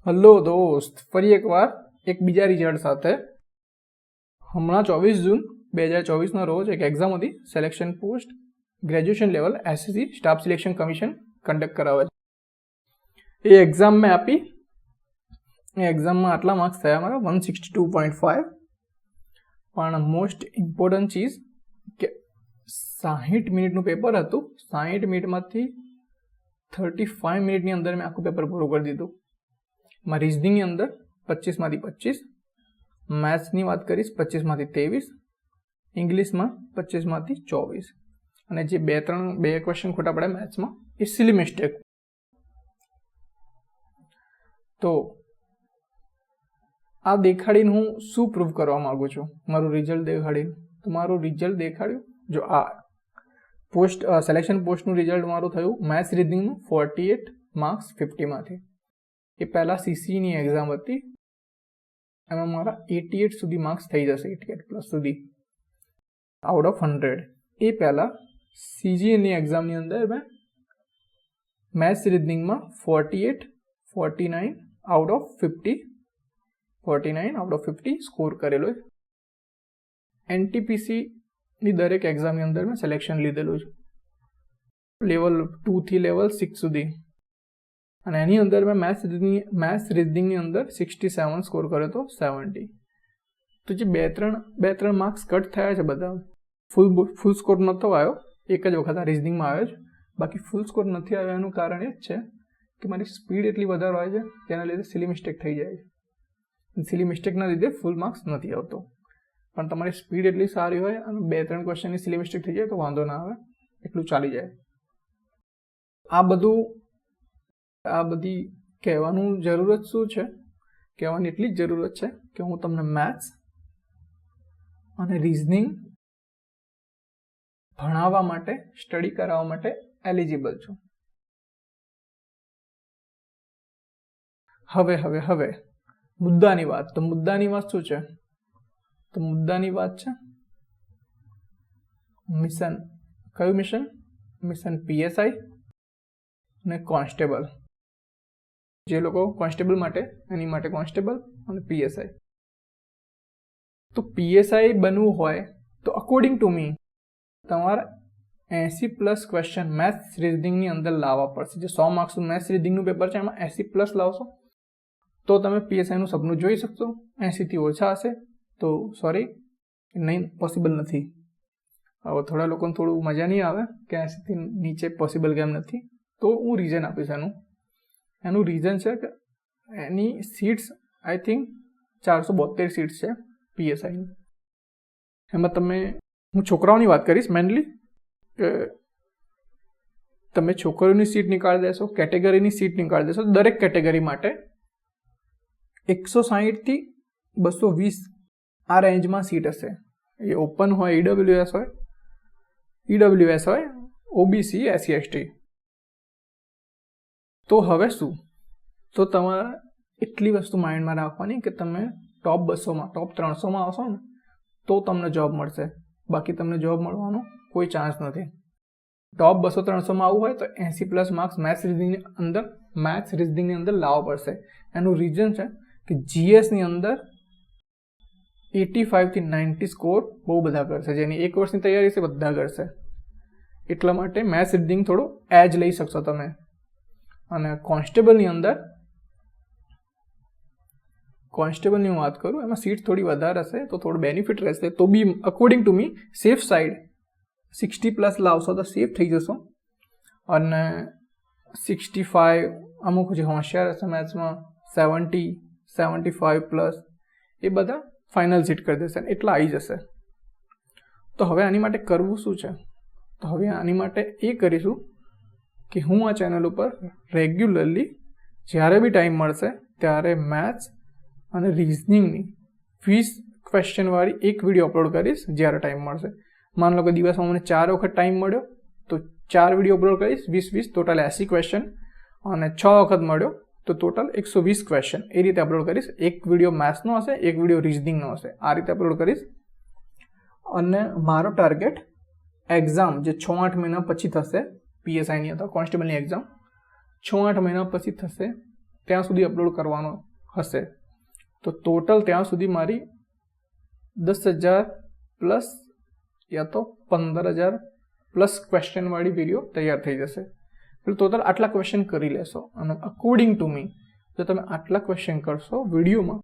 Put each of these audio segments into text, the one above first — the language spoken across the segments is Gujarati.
હલો દોસ્ત, ફરી એકવાર એક બીજા રિઝલ્ટ સાથે. હમણાં 24 જૂન 2024ના રોજ એક એક્ઝામ હતી, selection post graduation level SSC staff selection commission conduct કરાવે છે. એ એક્ઝામ મેં આપી. એ એક્ઝામમાં આટલા માર્ક્સ થયા મારા 162.5. પણ મોસ્ટ ઇમ્પોર્ટન્ટ ચીઝ કે 60 મિનિટનું પેપર હતું. 60 મિનિટમાંથી 35 મિનિટની અંદર મેં આખું પેપર પૂરું કરી દીધું. માં રીઝનિંગની અંદર 25માંથી 25, મેથ્સની વાત કરીશ 25માંથી 23, ઇંગ્લિશમાં 25માંથી 24, અને જે બે ક્વેશ્ચન ખોટા પડ્યા મેથ્સમાં એ સિલી મિસ્ટેક. તો આ દેખાડીને હું શું પ્રૂવ કરવા માંગુ છું? મારું રિઝલ્ટ દેખાડીને તો મારું રિઝલ્ટ દેખાડ્યું. જો આ સિલેક્શન પોસ્ટનું રિઝલ્ટ મારું થયું મેથ્સ રીઝનિંગનું 48 માર્ક્સ 50માંથી. એ પહેલાં સીસીની એક્ઝામ હતી, એમાં મારા 88 સુધી માર્ક્સ થઈ જશે, 88 પ્લસ સુધી આઉટ ઓફ 100. એ પહેલાં સીજીની એક્ઝામની અંદર મેં મેથ્સ રીઝનિંગમાં 48, 49 out of 50, 49 out of 50 score કરેલો છે. એનટીપીસીની દરેક એક્ઝામની અંદર મેં સિલેક્શન લીધેલું છે, લેવલ 2 થી લેવલ 6 સુધી. અને એની અંદર મેં મેથ્સ રીઝનિંગની અંદર 67 સ્કોર કર્યો હતો 70. તો જે બે ત્રણ માર્ક્સ કટ થયા છે બધા, ફૂલ સ્કોર નહોતો આવ્યો, એક જ વખત આ રીઝનિંગમાં આવ્યો છે. બાકી ફૂલ સ્કોર નથી આવ્યો એનું કારણ એ જ છે કે મારી સ્પીડ એટલી વધારે હોય છે, તેના લીધે સિલી મિસ્ટેક થઈ જાય છે. સિલી મિસ્ટેકના લીધે ફૂલ માર્ક્સ નથી આવતો. પણ તમારી સ્પીડ એટલી સારી હોય અને 2-3 ક્વેશ્ચનની સિલી મિસ્ટેક થઈ જાય તો વાંધો ના આવે, એટલું ચાલી જાય. આ બધી કહેવાનું જરૂરત શું છે? કહેવાની એટલી જ જરૂરત છે કે હું તમને મેથ્સ અને રીઝનિંગ ભણાવવા માટે, સ્ટડી કરાવવા માટે એલિજિબલ છું. હવે મુદ્દાની વાત. તો મુદ્દાની વાત શું છે? તો મુદ્દાની વાત છે મિશન. કયું મિશન? મિશન પીએસઆઈ અને કોન્સ્ટેબલ. જે લોકો કોન્સ્ટેબલ માટે, એની માટે કોન્સ્ટેબલ અને પીએસઆઈ. તો પીએસઆઈ બનવું હોય તો અકોર્ડિંગ ટુ મી તમારે 80+ ક્વેશ્ચન મેથ્સ રીઝનિંગની અંદર લાવવા પડશે. જે 100 માર્ક્સનું મેથ્સ રીઝનિંગનું પેપર છે એમાં 80+ લાવશો તો તમે પીએસઆઈનું સપનું જોઈ શકશો. 80થી ઓછા હશે તો સોરી, નહીં, પોસિબલ નથી. હવે થોડા લોકોને થોડું મજા નહીં આવે કે 80થી નીચે પોસિબલ કેમ નથી, તો હું રીઝન આપીશ. એનું રીઝન છે કે એની સીટ્સ આઈ થિંક 472 સીટ્સ છે પીએસઆઈની. એમાં હું છોકરાઓની વાત કરીશ મેનલી, કે તમે છોકરીઓની સીટ નીકાળી દેશો, કેટેગરીની સીટ નીકાળી દેશો, દરેક કેટેગરી માટે 160 થી 220 આ રેન્જમાં સીટ હશે. એ ઓપન હોય, ઈડબ્લ્યુએસ હોય, ઓબીસી, એસસી એસટી. તો હવે શું? તો તમારે એટલી વસ્તુ માઇન્ડમાં રાખવાની કે તમે ટોપ 200માં, ટોપ 300માં આવશો ને તો તમને જોબ મળશે. બાકી તમને જોબ મળવાનો કોઈ ચાન્સ નથી. ટોપ 200-300માં આવવું હોય તો 80+ માર્ક્સ મેથ્સ રીઝનિંગની અંદર લાવવા પડશે. એનું રીઝન છે કે જીએસની અંદર 85 થી 90 સ્કોર બહુ બધા કરશે. જેની 1 વર્ષની તૈયારી છે બધા કરશે. એટલા માટે મેથ્સ રીઝનિંગ થોડું એજ લઈ શકશો તમે. અને કોન્સ્ટેબલની હું વાત કરું, એમાં સીટ થોડી વધારે હશે તો થોડું બેનિફિટ રહેશે. તો બી according to me safe side 60+ લાવશો તો સેફ થઈ જશો. અને 65 અમુક જે હોશિયાર હશે મેથ્સમાં 70, 75+ એ બધા ફાઇનલ સીટ કરી દેશે, એટલા આવી જશે. તો હવે આની માટે કરવું શું છે? તો હવે આની માટે એ કરીશું કે હું આ ચેનલ ઉપર રેગ્યુલરલી જ્યારે બી ટાઈમ મળશે ત્યારે મેથ્સ અને રીઝનિંગની 20 ક્વેશ્ચનવાળી એક વિડીયો અપલોડ કરીશ જ્યારે ટાઈમ મળશે. માની લો કે દિવસમાં મને 4 વખત ટાઈમ મળ્યો તો 4 વિડીયો અપલોડ કરીશ, 20, ટોટલ 80 ક્વેશ્ચન. અને 6 વખત મળ્યો તો ટોટલ 120 ક્વેશ્ચન. એ રીતે અપલોડ કરીશ. એક વિડીયો મેથ્સનો હશે, એક વિડીયો રીઝનિંગનો હશે. આ રીતે અપલોડ કરીશ. અને મારો ટાર્ગેટ એક્ઝામ જે 6-8 મહિના પછી થશે, પીએસઆઈની અથવા કોન્સ્ટેબલની એક્ઝામ 6-8 મહિના પછી થશે, ત્યાં સુધી અપલોડ કરવાનો હશે. તો ટોટલ ત્યાં સુધી મારી 10,000 પ્લસ યા તો 15,000 પ્લસ ક્વેશ્ચનવાળી વિડીયો તૈયાર થઈ જશે. એટલે ટોટલ આટલા ક્વેશ્ચન કરી લેશો અને અકોર્ડિંગ ટુ મી જો તમે આટલા ક્વેશ્ચન કરશો વિડીયોમાં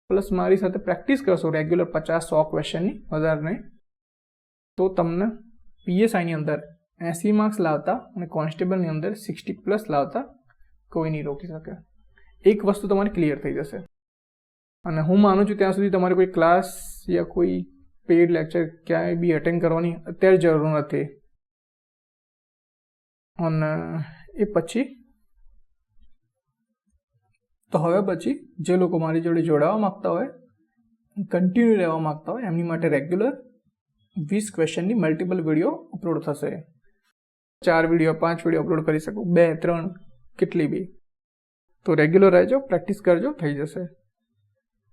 પ્લસ મારી સાથે પ્રેક્ટિસ કરશો રેગ્યુલર 50-100 ક્વેશ્ચનની વધારે નહીં, તો તમને PSIની અંદર 80 માર્ક્સ લાવતા અને કોન્સ્ટેબલની અંદર 60+ લાવતા કોઈ નહીં રોકી શકે. એક વસ્તુ તમારી ક્લિયર થઈ જશે. અને હું માનું છું ત્યાં સુધી તમારે કોઈ ક્લાસ યા કોઈ પેઇડ લેક્ચર ક્યાંય બી અટેન્ડ કરવાની અત્યારે જરૂર નથી. અને એ પછી તો હવે પછી જે લોકો મારી જોડે જોડાવા માગતા હોય, કન્ટિન્યુ રહેવા માગતા હોય, એમની માટે રેગ્યુલર 20 ક્વેશ્ચનની મલ્ટિપલ વિડીયો અપલોડ થશે. 4 વિડીયો 5 વિડીયો અપલોડ કરી શકું, 2 3 કેટલી બી. તો રેગ્યુલર રહેજો, પ્રેક્ટિસ કરજો, થઈ જશે.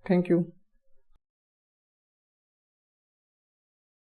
Thank you.